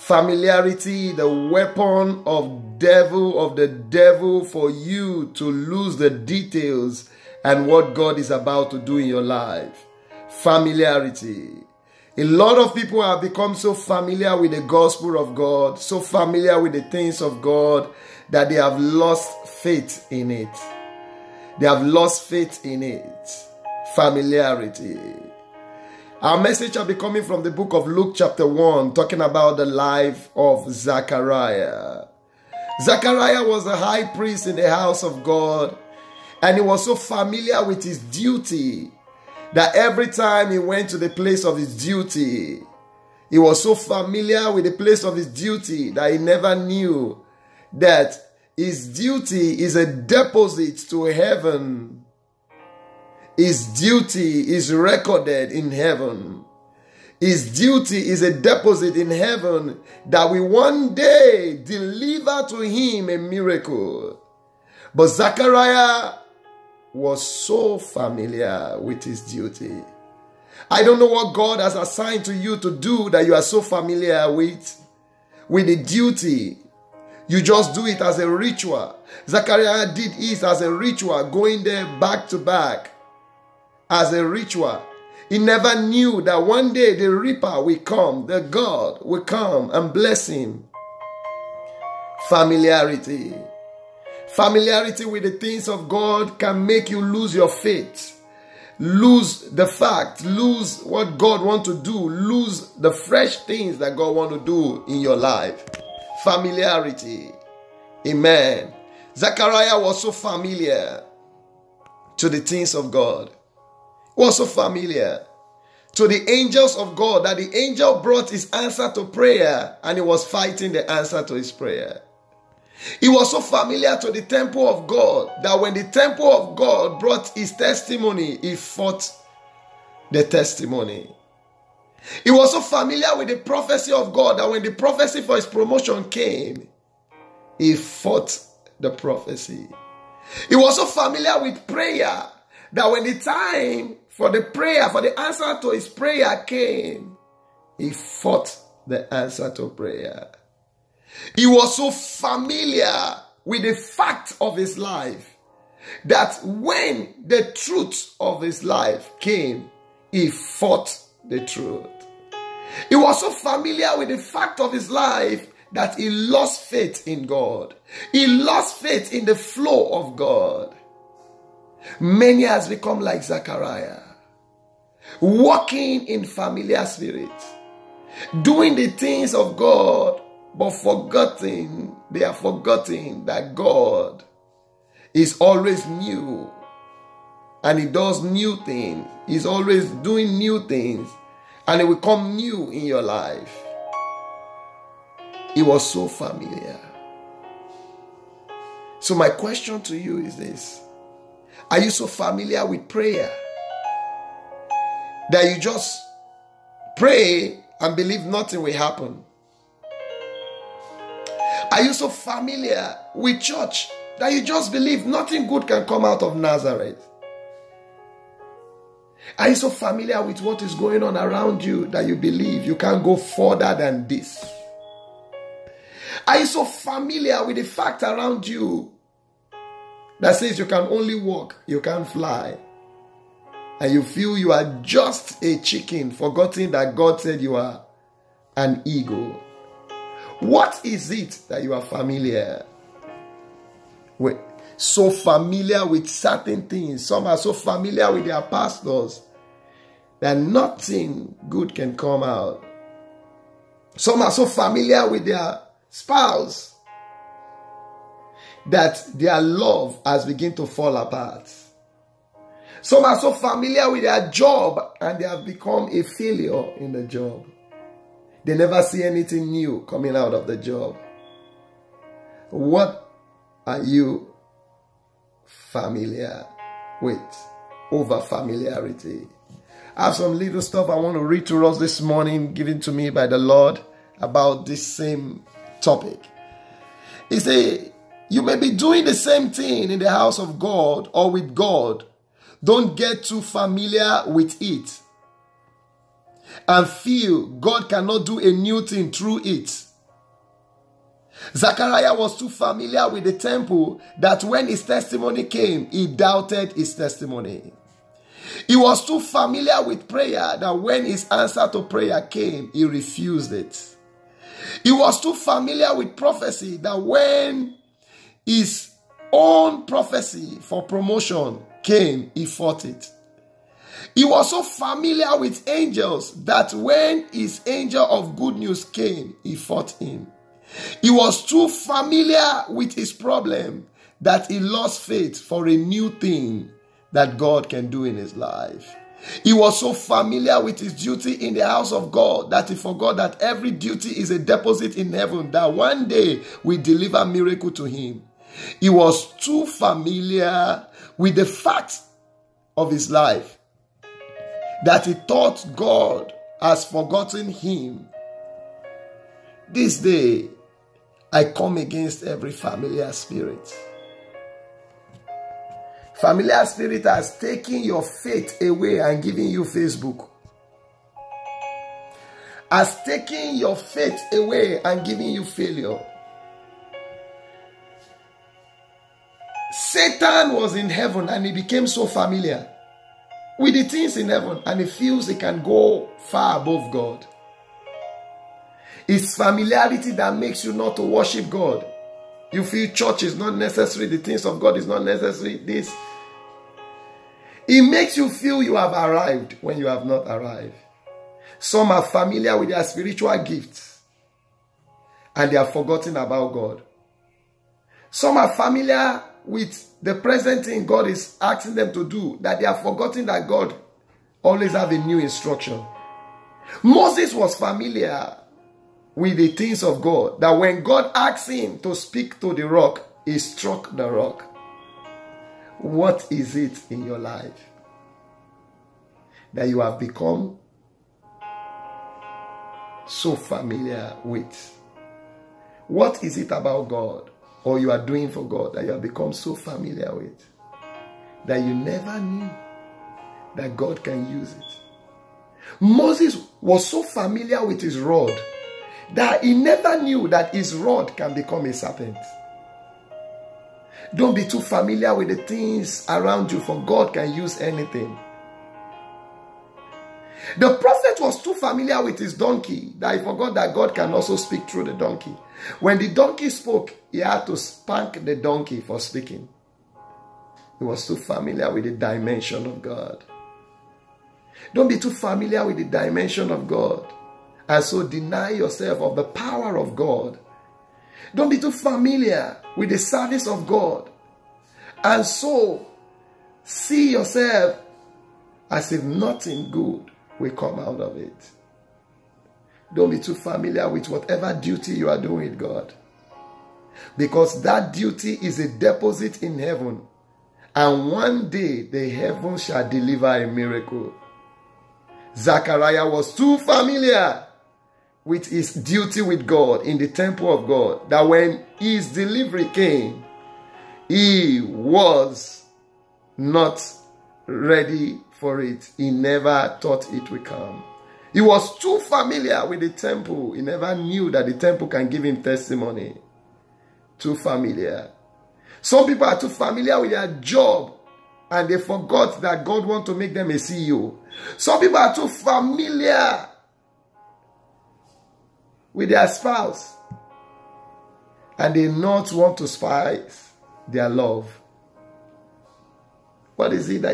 Familiarity, the weapon of the devil for you to lose the details and what God is about to do in your life. Familiarity. A lot of people have become so familiar with the gospel of God, so familiar with the things of God, that they have lost faith in it. They have lost faith in it. Familiarity. Our message will be coming from the book of Luke chapter 1, talking about the life of Zechariah. Zechariah was the high priest in the house of God, and he was so familiar with his duty that every time he went to the place of his duty, he was so familiar with the place of his duty that he never knew that his duty is a deposit to heaven. His duty is recorded in heaven. His duty is a deposit in heaven that will one day deliver to him a miracle. But Zechariah was so familiar with his duty. I don't know what God has assigned to you to do that you are so familiar with the duty. You just do it as a ritual. Zechariah did it as a ritual, going there back to back as a ritual. He never knew that one day the reaper will come, the God will come and bless him. Familiarity. Familiarity with the things of God can make you lose your faith. Lose the fact. Lose what God wants to do. Lose the fresh things that God wants to do in your life. Familiarity. Amen. Zechariah was so familiar to the things of God. Was so familiar to the angels of God that the angel brought his answer to prayer and he was fighting the answer to his prayer. He was so familiar to the temple of God that when the temple of God brought his testimony, he fought the testimony. He was so familiar with the prophecy of God that when the prophecy for his promotion came, he fought the prophecy. He was so familiar with prayer that when the time for the prayer, for the answer to his prayer came, he fought the answer to prayer. He was so familiar with the fact of his life that when the truth of his life came, he fought the truth. He was so familiar with the fact of his life that he lost faith in God. He lost faith in the flow of God. Many has become like Zechariah, walking in familiar spirits, doing the things of God, but they are forgetting that God is always new and he does new things. He's always doing new things and it will come new in your life. He was so familiar. So my question to you is this: are you so familiar with prayer that you just pray and believe nothing will happen? Are you so familiar with church that you just believe nothing good can come out of Nazareth? Are you so familiar with what is going on around you that you believe you can't go further than this? Are you so familiar with the fact around you that says you can only walk, you can't fly, and you feel you are just a chicken, forgetting that God said you are an eagle? What is it that you are familiar with? So familiar with certain things. Some are so familiar with their pastors that nothing good can come out. Some are so familiar with their spouse that their love has begun to fall apart. Some are so familiar with their job and they have become a failure in the job. They never see anything new coming out of the job. What are you familiar with? Over familiarity. I have some little stuff I want to read to us this morning, given to me by the Lord, about this same topic. He said, you may be doing the same thing in the house of God or with God. Don't get too familiar with it and feel God cannot do a new thing through it. Zachariah was too familiar with the temple that when his testimony came, he doubted his testimony. He was too familiar with prayer that when his answer to prayer came, he refused it. He was too familiar with prophecy that when his own prophecy for promotion came, he fought it. He was so familiar with angels that when his angel of good news came, he fought him. He was too familiar with his problem that he lost faith for a new thing that God can do in his life. He was so familiar with his duty in the house of God that he forgot that every duty is a deposit in heaven, that one day we deliver miracle to him. He was too familiar with the fact of his life that he thought God has forgotten him. This day, I come against every familiar spirit. Familiar spirit has taken your faith away and given you Facebook. Has taken your faith away and given you failure. Satan was in heaven and he became so familiar with the things in heaven and he feels he can go far above God. It's familiarity that makes you not to worship God. You feel church is not necessary, the things of God is not necessary, this. It makes you feel you have arrived when you have not arrived. Some are familiar with their spiritual gifts and they have forgotten about God. Some are familiar with the present thing God is asking them to do, that they have forgotten that God always have a new instruction. Moses was familiar with the things of God, that when God asked him to speak to the rock, he struck the rock. What is it in your life that you have become so familiar with? What is it about God or you are doing for God that you have become so familiar with that you never knew that God can use it? Moses was so familiar with his rod that he never knew that his rod can become a serpent. Don't be too familiar with the things around you, for God can use anything. The prophet was too familiar with his donkey that he forgot that God can also speak through the donkey. When the donkey spoke, he had to spank the donkey for speaking. He was too familiar with the dimension of God. Don't be too familiar with the dimension of God and so deny yourself of the power of God. Don't be too familiar with the service of God and so see yourself as if nothing good will come out of it. Don't be too familiar with whatever duty you are doing with God, because that duty is a deposit in heaven, and one day the heavens shall deliver a miracle. Zachariah was too familiar with his duty with God in the temple of God that when his delivery came, he was not ready for it. He never thought it would come. He was too familiar with the temple. He never knew that the temple can give him testimony. Too familiar. Some people are too familiar with their job and they forgot that God wants to make them a CEO. Some people are too familiar with their spouse and they not want to spice their love. What is it that